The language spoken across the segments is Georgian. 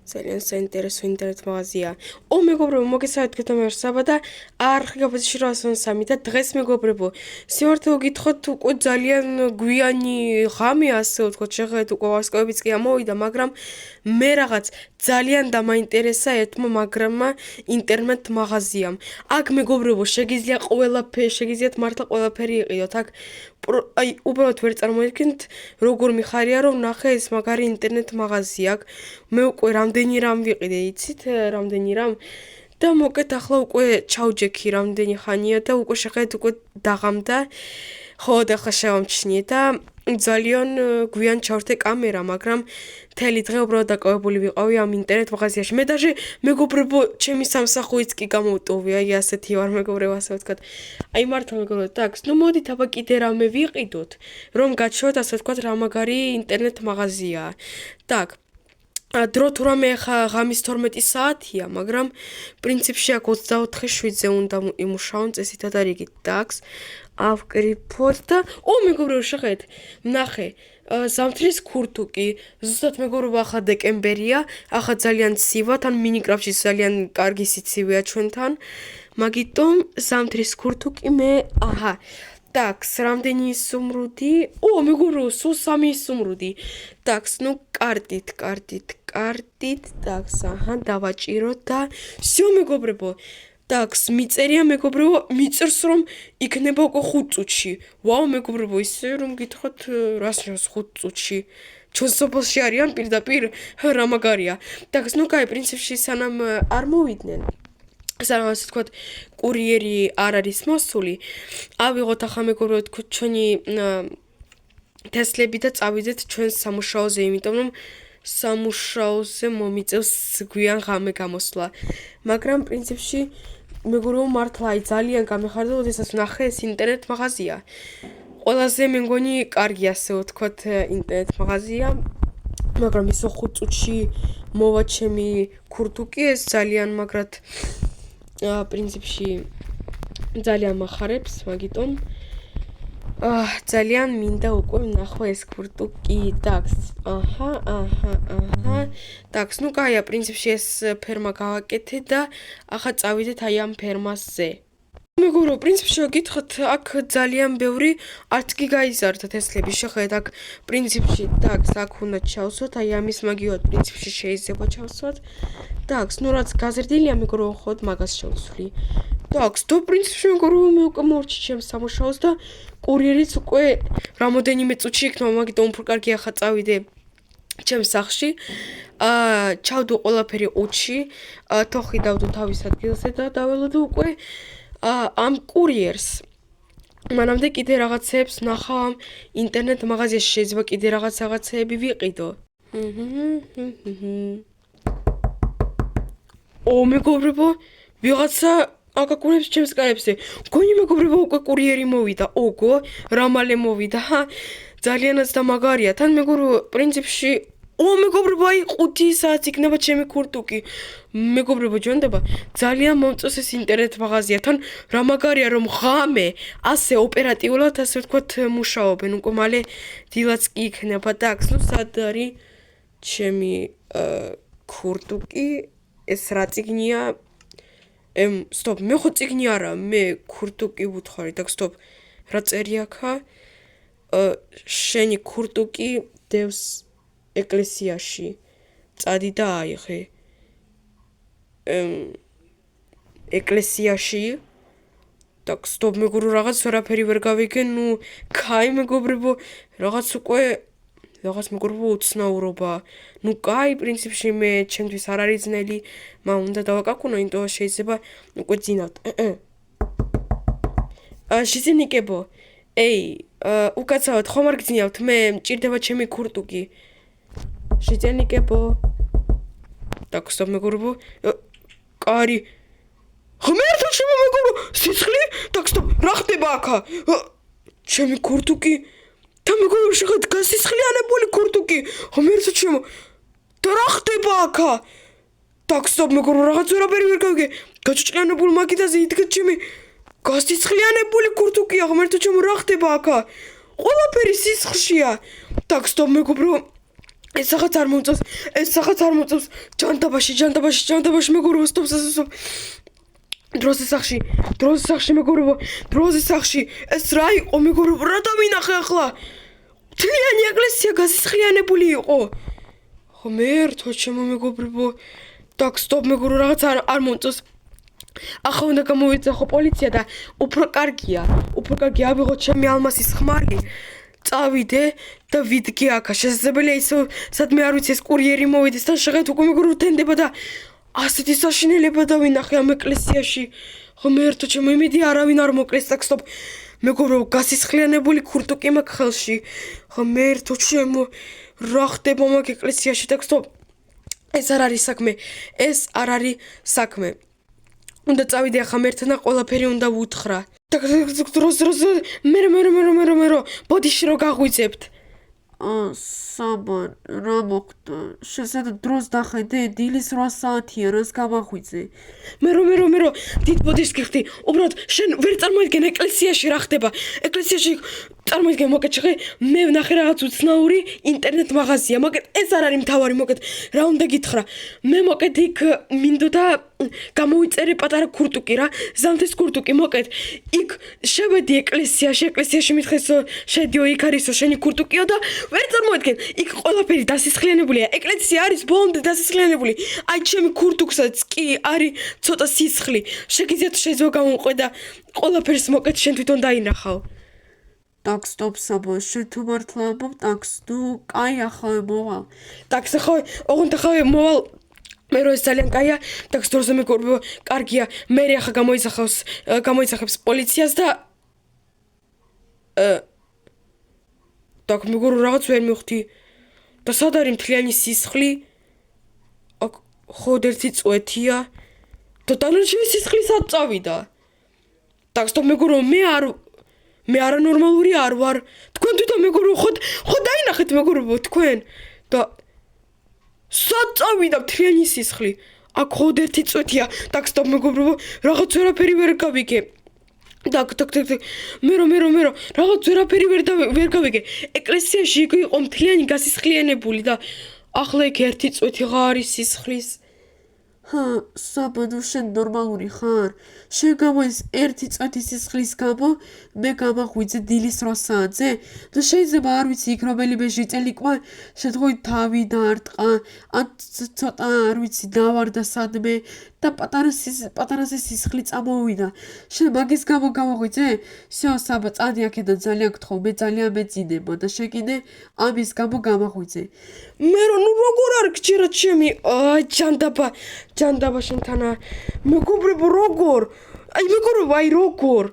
ძალიან საინტერესო ინტერნეტ მაღაზია. მეგობრებო, მოგესალმებით გეთამაშება და არხი გაფიცში 803 და დღეს მეგობრებო, სიმართლე გითხრათ უკვე ძალიან გვიანი ღამე ასე ვთქვათ, შეხედეთ უკვე ვარსკვლავებიც კი ამოვიდა, მაგრამ მე რაღაც ძალიან დამაინტერესა ერთმა მაგრამმა ინტერნეტ მაღაზიამ. აქ მეგობრებო, შეგიძლიათ მართლა ყველაფერი იყიდოთ. აქ აი უბრალოდ ვერ წარმოიდგინეთ როგორ მიხარია რომ ნახე ეს მაგარი ინტერნეტ მაღაზია აქ მე უკვე რამდენი რამ ვიყიდე იცით რამდენი რამ და მოკეთ ახლა უკვე ჩავჯექი რამდენი ხანია და უკვე შეხედეთ უკვე დაღამდა ხო და ახლა შევამჩნიე და ძალიან გვიან ჩავრთე კამერა მაგრამ მთელი დღე უბრალოდ დაკავებული ვიყავი ამ ინტერნეტ მაღაზიაში მე даже მეგობრებო ჩემი სამსახურიც კი გამოვტოვე აი ასეთი ვარ მეგობრებო ასე ვთქვათ აი მართლა მეგობრებო ტაქს ნუ მოდით აბა კიდე რამე ვიყიდოთ რომ გაჩვევთ ასე ვთქვათ რა მაგარი ინტერნეტ მაღაზიაა так დრო თუ რამე ხა ღამის 12 საათია მაგრამ პრინციპში აქ 24/7-ზე უნდა იმუშაონ წესითა და რიგით ტაქს ავკრიფოთ და მეგობრებო შეხედეთ ნახე ზამთრის ქურთუკი ზუსტად მეგობრებო ახლა დეკემბერია ახლა ძალიან ცივა თან მინიკრაფტში ძალიან კარგი სიცივეა ჩვენთან მაგიტომ ზამთრის ქურთუკი მე აჰა ტაქს რამდენი სუმრუდი მეგობრებო სულ 3 სუმრუდი ტაქს ნუ კარტით ტაქს აჰა დავაჭიროთ და всё მეგობრებო ტაქს მიწერია მეგობრებო მიწერს რომ იქნება უკვე 5 წუთში ვაუ მეგობრებო ისე რომ გითხრათ რას შევს 5 წუთში ჩვენ სოფელში არიან პირდაპირ რა მაგარია ტაქს ნუ კაი პრინციპში სანამ არ მოვიდნენ სანამ ასე ვთქვათ კურიერი არ არის მოსული ავიღოთ ახლა მეგობრებო ჩვენი თესლები და წავიდეთ ჩვენს სამუშაოზე იმიტომ რომ სამუშაოზე მომიწევს გვიან ღამე გამოსვლა მაგრამ პრინციპში მეგობრებო მართლა აი ძალიან გამეხარდა როდესაც ვნახე ეს ინტერნეტ მაღაზია ყველაზე მე მგონი კარგი ასე ვთქვათ ინტერნეტ მაღაზია მაგრამ ისო 5 წუთში მოვა ჩემი ქურთუკი ეს ძალიან მაგრად პრინციპში ძალიან მახარებს მაგიტომ ძალიან მინდა უკვე ვნახო ეს ქურთუკი ტაქს აჰა ტაქს ნუ კაია პრინციპში ეს ფერმა გავაკეთე და ახლა წავიდეთ აი ამ ფერმაზე მეგობრებო პრინციპში გითხრათ აქ ძალიან ბევრი არც კი გაიზარდა თესლები შეხედეთ აქ პრინციპში ტაქს აქ უნდა ჩავსვათ აი ამის მაგივრად პრინციპში შეიძლება ჩავსვათ ტაქს ნუ რაც გაზრდილია მეგობრებო ხოდ მაგას შევცვლი ტაქს და პრინციპში მეგობრებო მე უკვე მოვჭი ჩემს სამუშაოს და კურიერიც უკვე რამოდენიმე წუთში იქნება მაგიტომ უფრო კარგი ახლა წავიდე ჩემს სახლში ჩავდო ყველაფერი ყუთში თოხი დავდო თავის ადგილზე და დაველოდო უკვე ამ კურიერს მანამდე კიდე რაღაცებს ნახავ ამ ინტერნეტ მაღაზიაში შეიძლება კიდე რაღაცეები ვიყიდო მეგობრებო ვიღაცა აკაკუნებს ჩემს კარებზე გონი მეგობრებო უკვე კურიერი მოვიდა ოგო რა მალე მოვიდა ძალიანაც და მაგარია თან მეგობრებო პრინციპში მეგობრებო აი 5 საათს იქნება ჩემი ქურთუკი მეგობრებო ჯონდება ძალიან მომწონს ეს ინტერნეტ მაღაზია თან რა მაგარია რომ ღამე ასე ოპერატიულად ასე ვთქვათ მუშაობენ უკვე მალე დილაც კი იქნება ტაქს ნუ სად არის ჩემი ქურთუკი ეს რა წიგნია სტოპ მე ხო წიგნი არა მე ქურთუკი ვუთხარი და სტოპ რა წერია ხა შენი ქურთუკი დევს ეკლესიაში წადი და აიღე ეკლესიაში так стоп მეგობრებო რაღაც ვერაფერი ვერ გავიგე ნუ кай მეგობრებო რაღაც უკვე რაღაც მეგობრებო უცნაურობა ნუ кай პრინციპში მე ჩემთვის არ არის ძნელი მაგრამ უნდა დავაკაკუნო იმიტომ შეიძლება უკვე ძინავთ შეზინიკებო უკაცრავად ხომ არ გძინავთ მე მჭირდება ჩემი ქურთუკი შეზინიკებო так стоп მეგობრებო კარი ღმერთო ჩემო მეგობრო სიცხლე так стоп რა ხდება აქა ჩემი ქურთუკი და მეგობრებო შეხედეთ გასისხლიანებული ქურთუკი ღმერთო ჩემო და რა ხდება აქა так стоп მეგობრებო რაღაც ვერაფერი ვერ გავიგე გაჭჭიანებული მაგიდაზე იდგა ჩემი გასისხლიანებული ქურთუკია ღმერთო ჩემო რა ხდება აქა ყველაფერი სისხლშია так стоп მეგობრებო ეს რაღაც არ მომწონს, ეს რაღაც არ მომწონს. ჯანდაბაში მეგობრებო, სტოპ. დროზე სახში მეგობრებო, დროზე სახში. ეს რა იყო მეგობრებო, რა დავინახე ახლა? მთლიანი ეკლესია გასისხლიანებული იყო. ხო მე ერთო ჩემო მეგობრებო. Так, стоп, მეგობრებო, რაღაც არ მომწონს. ახლა უნდა გამოვიძახო ხო პოლიცია და უფრო კარგია ავიღოთ ჩემი ალმასის ხმალი. წავიდე და ვიდგე აქა. შესაძლებელია ისო სადმე არ ვიცი ეს კურიერი მოვიდეს და შეღეთ უკვე მეგობრებო თენდება და ასეთი საშინელება დავინახე ამ ეკლესიაში. ხო მე ერთო ჩემო იმედი არავინ არ მოკლეს. Так, стоп. მეგობრებო, გასისხლიანებული ქურთუკი მაქვს ხელში. ხო მე ერთო ჩემო რა ხდება მაგ ეკლესიაში? Так, стоп. ეს არ არის საქმე. უნდა წავიდე ახლა მერთან და ყველაფერი უნდა ვუთხრა. დროს მე ბოდიში რო გაღვიძებთ. საბარ, რა მოხდა? შესაძლოა დროს დახედე, დილის 8 საათია, რას გამახვიძე? მე დიდ ბოდიშს გიხდი. უბრალოდ შენ ვერ წარმოიდგენ ეკლესიაში რა ხდება. ეკლესიაში წარმოიდგენ მოკეთე, მე ვნახე რაღაც უცნაური ინტერნეტ მაღაზია, მაგრამ ეს არ არის მთავარი, მოკეთ რა უნდა გითხრა. მე მოკეთ იქ მინდოდა გამოვიწერე პატარა ქურთუკი რა, ზამთრის ქურთუკი მოკეთ. იქ შევედი ეკლესიაში მითხეს შედიო იქ არისო შენი ქურთუკიო და ვერ წარმოიდგენ, იქ ყველაფერი დასისხლიანებულია. ეკლესია არის ბოლომდე დასისხლიანებული. აი ჩემი ქურთუკსაც კი არის ცოტა სისხლი. შეიძლება გამოვყვე და ყველაფერს მოკეთ შენ თვითონ დაინახავ. Так, стоп, საბო, შენ თუ მართლა ამბობ, ტაქს, ნუ, კაი, ახლა მოვალ. ტაქს ოღონდ ახლა მოვალ. მე რო ეს ძალიან კაია, ტაქს დროზე მეგობრებო, კარგია. მე ახლა გამოიძახებს პოლიციას და так, მეგობრებო, რაღაც ვერ მივხვდი. და სად არის მთლიანი სისხლი? აქ ხოდ ერთი წვეთია. და დანარჩენი სისხლი სად წავიდა? так, стоп, მეგობრებო, მე არანორმალური არ ვარ. თქვენ თვითონ მეგობრებო, ხო დაინახეთ მეგობრებო თქვენ. და სად წავიდა მთლიანი სისხლი? აქ ხოდ ერთი წვეთია. так, стоп, მეგობრებო, რაღაც ვერაფერი ვერ გავიგე. так, მე რაღაც ვერაფერი ვერ გავიგე. ეკლესიაში იქ იყო მთლიანი გასისხლიანებული და ახლა იქ ერთი წვეთი არის სისხლის. საბო, ნუ შენ ნორმალური ხარ? შენ გამო ეს ერთი წვეთი სისხლის გამო მე გამახვიძე დილის 8 საათზე? და შეიძლება არ ვიცი იქ რომელიმე ჟიწელიკმა შემთხვევით თავი დაარტყა, ან ცოტა არ ვიცი დავარდა სადმე და პატარაზე სისხლი წამოვიდა. შენ მაგის გამო გამახვიძე? всё, საბო, წადი აქედან ძალიან გთხოვ, მე ძალიან მეძინება და შენ კიდე ამის გამო გამახვიძე. მე ნუ როგორ არ გჭირა ჩემი ჯანდაბა შენთანა. მეგობრებო, როგორ? როგორ?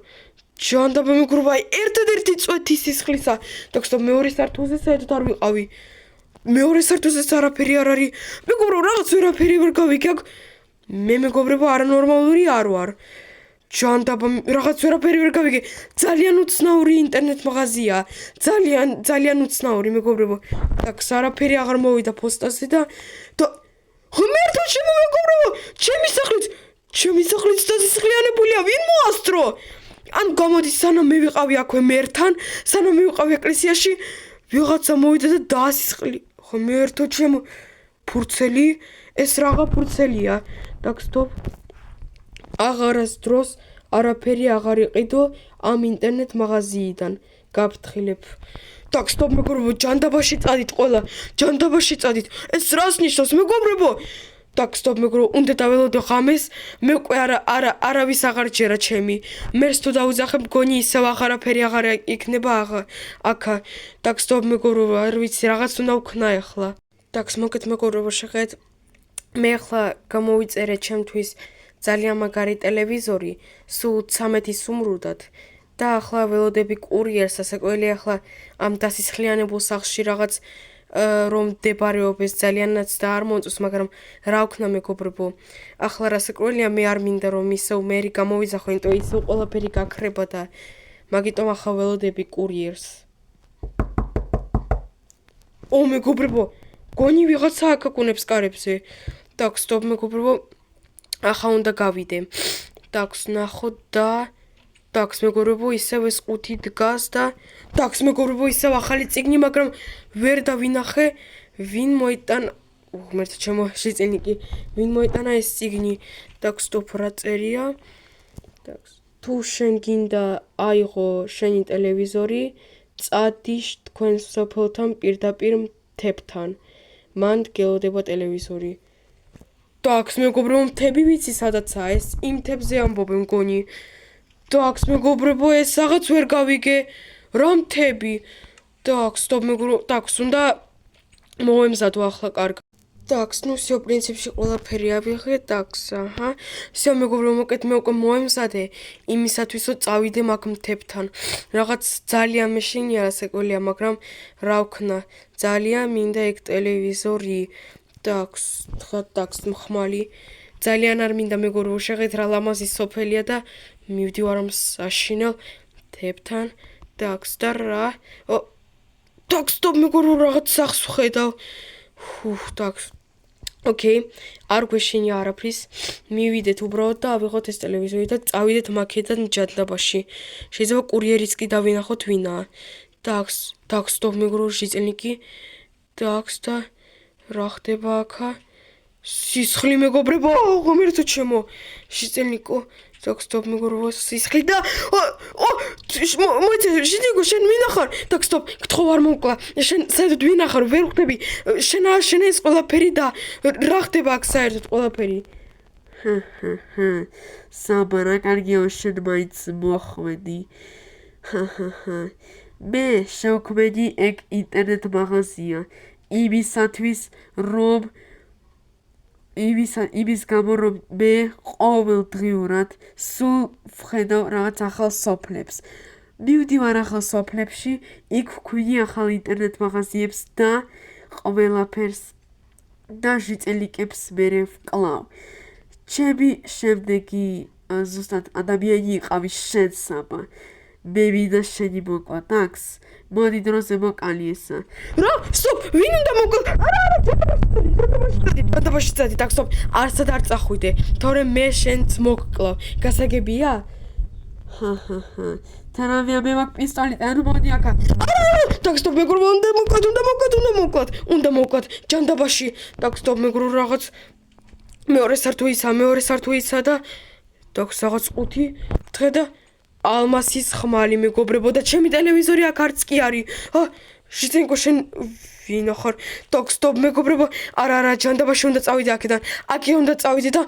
ჯანდაბა მეგობრებო, ერთადერთი წვეთი სისხლისა. так, стоп, მეორე სართულზე საერთოდ არ ვიყავი. მეორე სართულზეც არაფერი არ არის. მეგობრებო, რაღაც ვერაფერი ვერ გავიგე აქ. მე მეგობრებო, არანორმალური არ ვარ. ჯანდაბა რაღაც ვერაფერი ვერ გავიგე. ძალიან უცნაური ინტერნეტ მაღაზია. ძალიან უცნაური მეგობრებო. так, არაფერი აღარ მოვიდა პოსტაზე და ღმერთო ჩემო მეგობრებო, ჩემი სახლიც დასისხლიანებულია, ვინ მოასწრო? ან გამოდის სანამ მე ვიყავი აქვე მერთან, სანამ მე ვიყავი ეკლესიაში, ვიღაცა მოვიდა და დაასისხლი. ღმერთო ჩემო, ფურცელი, ეს რაღა ფურცელია. так, стоп. აღარას დროს არაფერი აღარ იყიდო ამ ინტერნეტ მაღაზიიდან. გაფრთხილებ. так, стоп, მეგობრებო, ჯანდაბაში წადით ყველა. ეს რას ნიშნავს მეგობრებო? так, стоп, მეგობრებო, უნდა დაველოდო ღამეს. მე უკვე არავის აღარ ჯერა ჩემი. მერს თუ დაუძახებ, გონი ისევ აღარაფერი აღარ იქნება აქა. так, стоп, მეგობრებო, არ ვიცი, რაღაც უნდა ვქნა ახლა. так, მოკეთ მეგობრებო, შეხედეთ. მე ახლა გამოვიწერე ჩემთვის ძალიან მაგარი ტელევიზორი, სულ 13 სუმრუდად. და ახლა ველოდები კურიერს, ასე ყველი ახლა ამ დასისხლიანებულ სახლში რაღაც რომ მდებარეობეს ძალიანაც და არ მომწონს, მაგრამ რა ვქნა მეგობრებო, ახლა რასაკვირველია, მე არ მინდა რომ ისევ მერი გამოვიძახო, იმიტომ ისევ ყველაფერი გაქრება და მაგიტომ ახლა ველოდები კურიერს. მეგობრებო, გონი ვიღაცა აკაკუნებს კარებზე. так, стоп, მეგობრებო, ახლა უნდა გავიდე. так, ნახოთ და так, მეგობრებო, ისევ ეს ყუთი დგას და так, მეგობრებო, ისევ ახალი წიგნი, მაგრამ ვერ დავინახე, ვინ მოიტანა ღმერთო ჩემო შეწელნიკი ვინ მოიტანა ეს წიგნი так стоп რა წერია так თუ შენ გინდა აიღო შენი ტელევიზორი წადი თქვენ სოფელთან პირდაპირ მთებთან მან გელოდება ტელევიზორი так მეგობრებო მთები ვიცი სადაცაა ეს იმ მთებზე ამბობენ მგონი так მეგობრებო ეს რაღაც ვერ გავიგე რა მთები так стоп მეგობრებო так უნდა მოვემზადო ახლა კარგ так ну всё в принципе ყველაფერი ავიღე так აჰა всё მეგობრებო მოკეთ მე უკვე მოვემზადე იმისათვის რომ წავიდე მაგ მთებთან რაღაც ძალიან მეშინია რასაკვირველია მაგრამ რა ვქნა ძალიან მინდა ეგ ტელევიზორი так так მხმალი ძალიან არ მინდა მეგობრებო შეღეთ რა ლამაზი სოფელია და მივდივარ ამ საშინელ მთებთან так და რა так стоп მეგობრებო რაღაც სახს ვხედავ так ოკეი არ გვეშინია არაფრის მივიდეთ უბრალოდ და ავიღოთ ეს ტელევიზორი და წავიდეთ მაქედან ჯანდაბაში შეიძლება კურიერიც კი დავინახოთ ვინაა так стоп მეგობრებო შეწელნიკი так და რა ხდება აქა სისხლი მეგობრებო ღმერთო ჩემო შეწელნიკო так стоп მეგობრებო სისხლი და მოიცე შეწელნიკო შენ ვინახარ так стоп გთხოვ არ მომკლა შენ საერთოდ ვინახარ ვერ ხვდები შენ ეს ყველაფერი და რა ხდება აქ საერთოდ ყველაფერი საბა რა კარგია შენ მაინც მოხვედი მე შევქმენი ეგ ინტერნეტ მაღაზია იმისათვის რომ იმის გამო რომ მე ყოველდღიურად სულ ვხედავ რაღაც ახალ სოფლებს მივდივარ ახალ სოფლებში იქ ვქვინი ახალ ინტერნეტ მაღაზიებს და ყველაფერს და ჟიწელიკებს მერე ვკლავ ჩემი შემდეგი ზუსტად ადამიანი იყავი შენ საბა მე მინდა შენი მოკლა ტაქს მოდი დროზე მოკალი ესა რა სტოპ ვინ უნდა მოკლა ჯანდაბაში წადი так стоп არცად არ წახვიდე თორემ მე შენც მოკკლავ გასაგებია თანავე მე მაგ პისტოლეტი ანუ მოდი აქა так стоп მეგობრებო უნდა მოკლათ ჯანდაბაში так стоп მეგობრებო რაღაც მეორე სართულისა და так რაღაც 5 დღე და ალმასის ხმალი მეგობრებო და ჩემი ტელევიზორი აქ არც კი არის შეწენკო შენ ვინახარ так стоп მეგობრებო არა ჯანდაბაში უნდა წავიდე აქედან აქე უნდა წავიდე და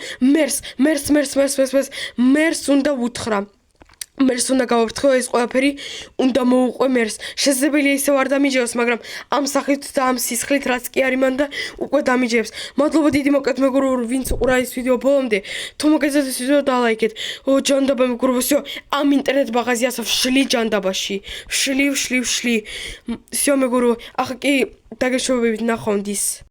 მერს უნდა უთხრა მერს უნდა გავაფრთხო ეს ყველაფერი უნდა მოუყვე მერს შესაძლებელია ისევ არ დამიჯეროს მაგრამ ამ სახით და ამ სისხლით რაც კი არის მან და უკვე დამიჯერებს მადლობა დიდი მოკეთ მეგობრებო ვინც უყურა ეს ვიდეო ბოლომდე თუ მოგეწონათ ეს ვიდეო დალაიქეთ ჯანდაბა მეგობრებო всё ამ ინტერნეტ მაღაზიას ვშლი ჯანდაბაში ვშლი всё მეგობრებო ახლა კი დაგეშოვებით ნახვამდის